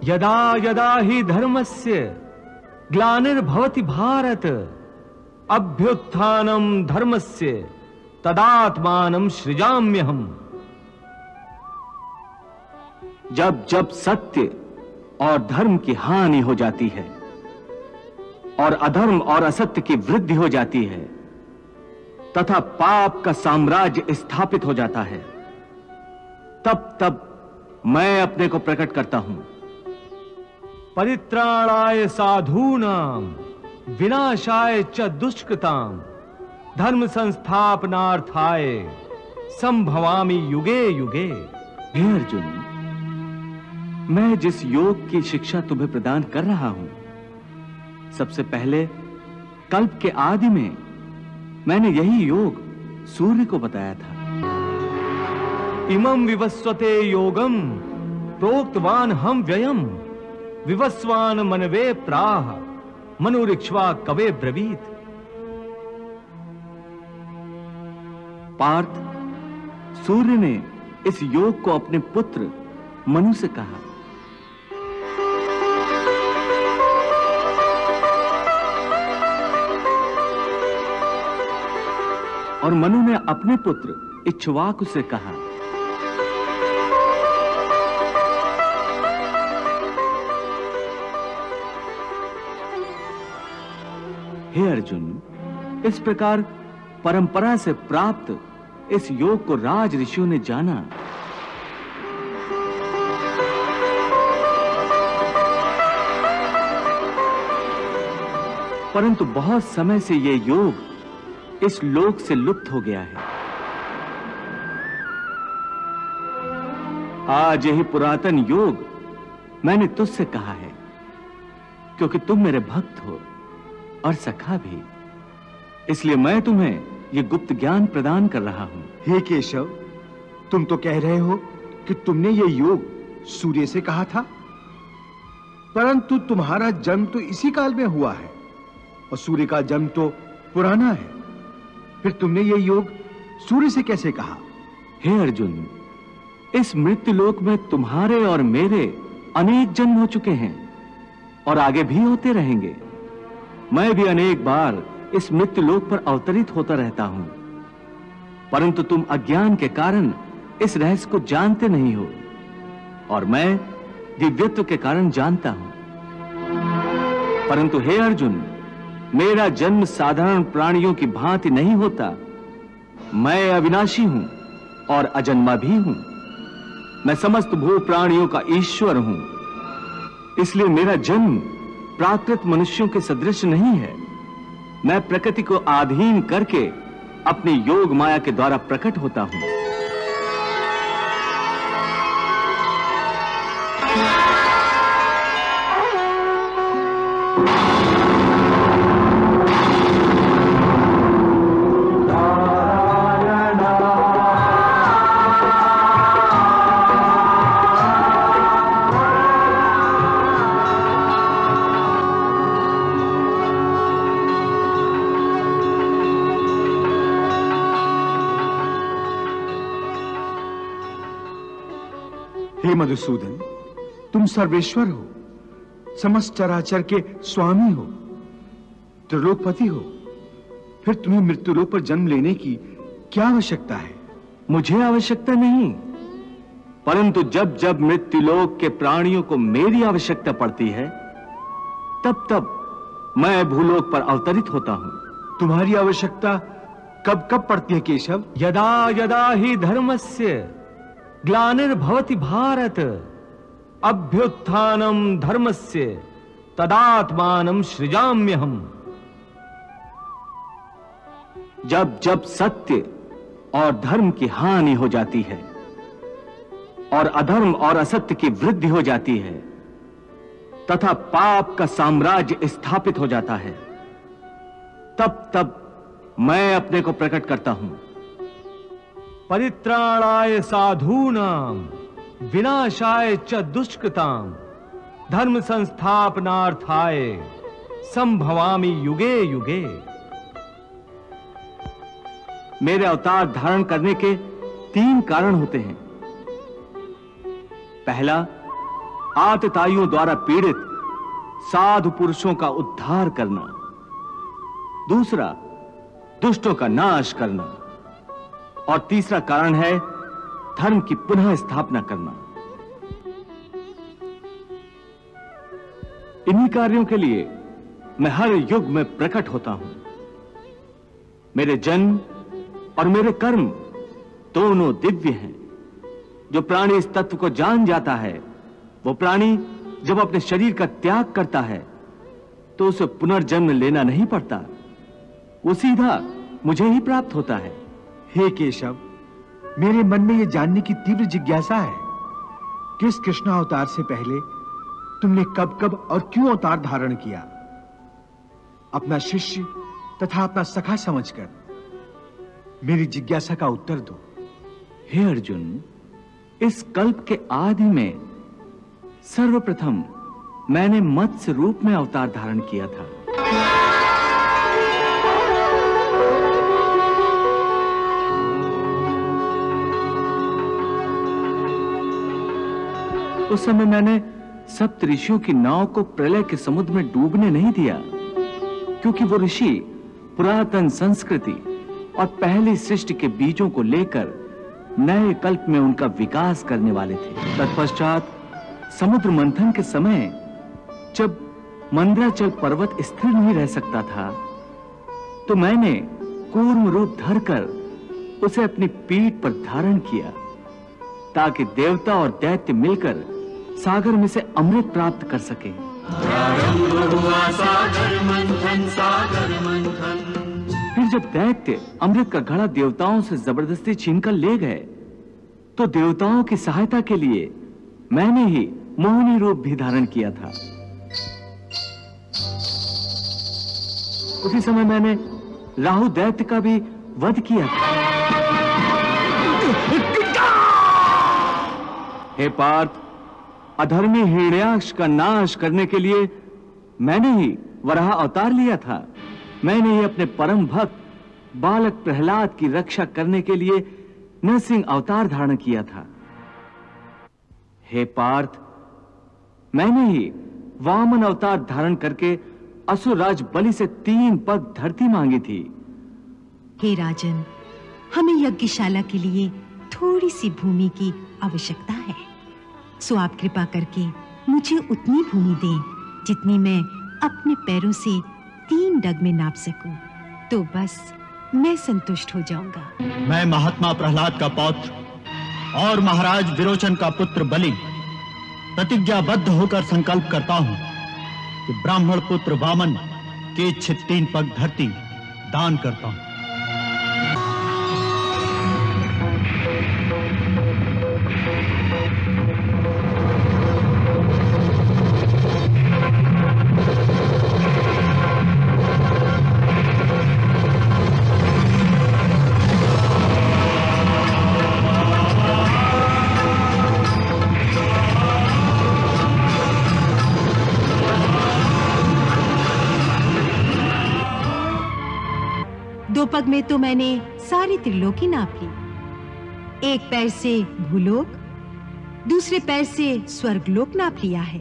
यदा यदा हि धर्मस्य ग्लानिर्भवति भारत अभ्युत्थानं धर्मस्य तदात्मानं सृजाम्यहम्। जब जब सत्य और धर्म की हानि हो जाती है और अधर्म और असत्य की वृद्धि हो जाती है तथा पाप का साम्राज्य स्थापित हो जाता है, तब तब मैं अपने को प्रकट करता हूं। परित्राणाय साधूनां विनाशाय च दुष्कृतां धर्म संस्थापनार्थाय संभवामि युगे युगे। हे अर्जुन, मैं जिस योग की शिक्षा तुम्हें प्रदान कर रहा हूं, सबसे पहले कल्प के आदि में मैंने यही योग सूर्य को बताया था। इमं विवस्वते योगम प्रोक्तवान हम व्ययम विवस्वान मनवे प्राह मनुरिक्ष्वा कवे ब्रवीत। पार्थ, सूर्य ने इस योग को अपने पुत्र मनु से कहा। और मनु ने अपने पुत्र इक्ष्वाकु से कहा। हे अर्जुन, इस प्रकार परंपरा से प्राप्त इस योग को राज ऋषियों ने जाना। परंतु बहुत समय से यह योग इस लोक से लुप्त हो गया है। आज यही पुरातन योग मैंने तुझसे कहा है, क्योंकि तुम मेरे भक्त हो और सखा भी, इसलिए मैं तुम्हें यह गुप्त ज्ञान प्रदान कर रहा हूं। हे केशव, तुम तो कह रहे हो कि तुमने यह योग सूर्य से कहा था, परंतु तुम्हारा जन्म तो इसी काल में हुआ है और सूर्य का जन्म तो पुराना है। फिर तुमने यह योग सूर्य से कैसे कहा? हे अर्जुन, इस मृत्युलोक में तुम्हारे और मेरे अनेक जन्म हो चुके हैं और आगे भी होते रहेंगे। मैं भी अनेक बार इस मृत्युलोक पर अवतरित होता रहता हूं, परंतु तुम अज्ञान के कारण इस रहस्य को जानते नहीं हो और मैं दिव्यत्व के कारण जानता हूं। परंतु हे अर्जुन, मेरा जन्म साधारण प्राणियों की भांति नहीं होता। मैं अविनाशी हूं और अजन्मा भी हूं। मैं समस्त भू प्राणियों का ईश्वर हूं, इसलिए मेरा जन्म प्राकृत मनुष्यों के सदृश नहीं है। मैं प्रकृति को अधीन करके अपनी योग माया के द्वारा प्रकट होता हूं। हे मधुसूदन, तुम सर्वेश्वर हो, समस्त चराचर के स्वामी हो, त्रिलोकपति हो। फिर तुम्हें मृत्युलोक पर जन्म लेने की क्या आवश्यकता है? मुझे आवश्यकता नहीं, परंतु जब जब मृत्युलोक के प्राणियों को मेरी आवश्यकता पड़ती है, तब तब मैं भूलोक पर अवतरित होता हूं। तुम्हारी आवश्यकता कब कब पड़ती है केशव? यदा यदा हि धर्मस्य ग्लानिर्भवति भारत अभ्युत्थानं धर्मस्य तदात्मानं सृजाम्यहम्। जब जब सत्य और धर्म की हानि हो जाती है और अधर्म और असत्य की वृद्धि हो जाती है तथा पाप का साम्राज्य स्थापित हो जाता है, तब तब मैं अपने को प्रकट करता हूं। परित्राणाय साधूनां विनाशाय च दुष्कृतां धर्म संस्थापनार्थाय संभवामि युगे युगे। मेरे अवतार धारण करने के 3 कारण होते हैं। पहला, आतताइयों द्वारा पीड़ित साधु पुरुषों का उद्धार करना। दूसरा, दुष्टों का नाश करना। और तीसरा कारण है धर्म की पुनः स्थापना करना। इन्हीं कार्यों के लिए मैं हर युग में प्रकट होता हूं। मेरे जन्म और मेरे कर्म दोनों दिव्य हैं। जो प्राणी इस तत्व को जान जाता है, वो प्राणी जब अपने शरीर का त्याग करता है तो उसे पुनर्जन्म लेना नहीं पड़ता, वो सीधा मुझे ही प्राप्त होता है। हे केशव, मेरे मन में यह जानने की तीव्र जिज्ञासा है कि इस कृष्ण अवतार से पहले तुमने कब कब और क्यों अवतार धारण किया। अपना शिष्य तथा अपना सखा समझकर मेरी जिज्ञासा का उत्तर दो। हे अर्जुन, इस कल्प के आदि में सर्वप्रथम मैंने मत्स्य रूप में अवतार धारण किया था। उस समय मैंने सप्त ऋषियों की नाव को प्रलय के समुद्र में डूबने नहीं दिया, क्योंकि वो ऋषि पुरातन संस्कृति और पहली सृष्टि के बीजों को लेकर नए कल्प में उनका विकास करने वाले थे। तत्पश्चात समुद्र मंथन के समय जब मंदराचल पर्वत स्थिर नहीं रह सकता था, तो मैंने कूर्म रूप धरकर उसे अपनी पीठ पर धारण किया, ताकि देवता और दैत्य मिलकर सागर में से अमृत प्राप्त कर सके। प्रारंभ हुआ सागर मंथन, सागर मंथन। फिर जब दैत्य अमृत का घड़ा देवताओं से जबरदस्ती छीनकर ले गए, तो देवताओं की सहायता के लिए मैंने ही मोहिनी रूप भी धारण किया था। उसी समय मैंने राहु दैत्य का भी वध किया था। हे पार्थ, अधर्मी हिरण्याक्ष का नाश करने के लिए मैंने ही वराह अवतार लिया था। मैंने ही अपने परम भक्त बालक प्रहलाद की रक्षा करने के लिए नरसिंह अवतार धारण किया था। हे पार्थ, मैंने ही वामन अवतार धारण करके असुरराज बलि से 3 पग धरती मांगी थी। हे राजन, हमें यज्ञशाला के लिए थोड़ी सी भूमि की आवश्यकता है, सो आप कृपा करके मुझे उतनी भूमि दें जितनी मैं अपने पैरों से 3 डग में नाप सकूं, तो बस मैं संतुष्ट हो जाऊंगा। मैं महात्मा प्रहलाद का पौत्र और महाराज विरोचन का पुत्र बलि प्रतिज्ञाबद्ध होकर संकल्प करता हूं कि ब्राह्मण पुत्र वामन के इच्छित 3 पग धरती दान करता हूं। पग में तो मैंने सारी त्रिलोकी नाप ली। एक पैर से भूलोक, दूसरे पैर से स्वर्गलोक नाप लिया है।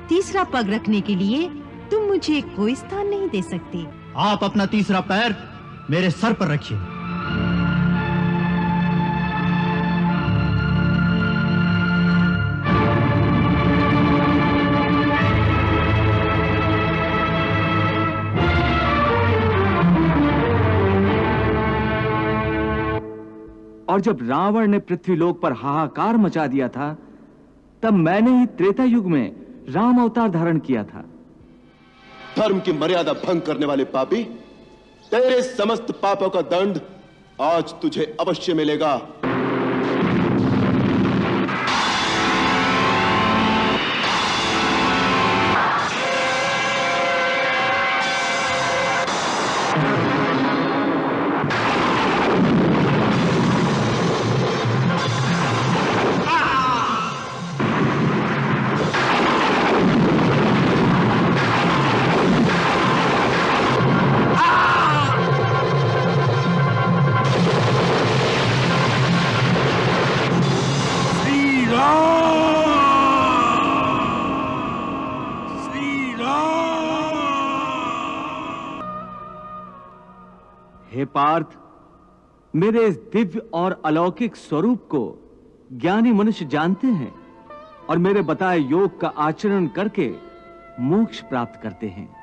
तीसरा पग रखने के लिए तुम मुझे कोई स्थान नहीं दे सकते। आप अपना तीसरा पैर मेरे सर पर रखिए। और जब रावण ने पृथ्वीलोक पर हाहाकार मचा दिया था, तब मैंने ही त्रेता युग में राम अवतार धारण किया था। धर्म की मर्यादा भंग करने वाले पापी, तेरे समस्त पापों का दंड आज तुझे अवश्य मिलेगा। हे पार्थ, मेरे इस दिव्य और अलौकिक स्वरूप को ज्ञानी मनुष्य जानते हैं और मेरे बताए योग का आचरण करके मोक्ष प्राप्त करते हैं।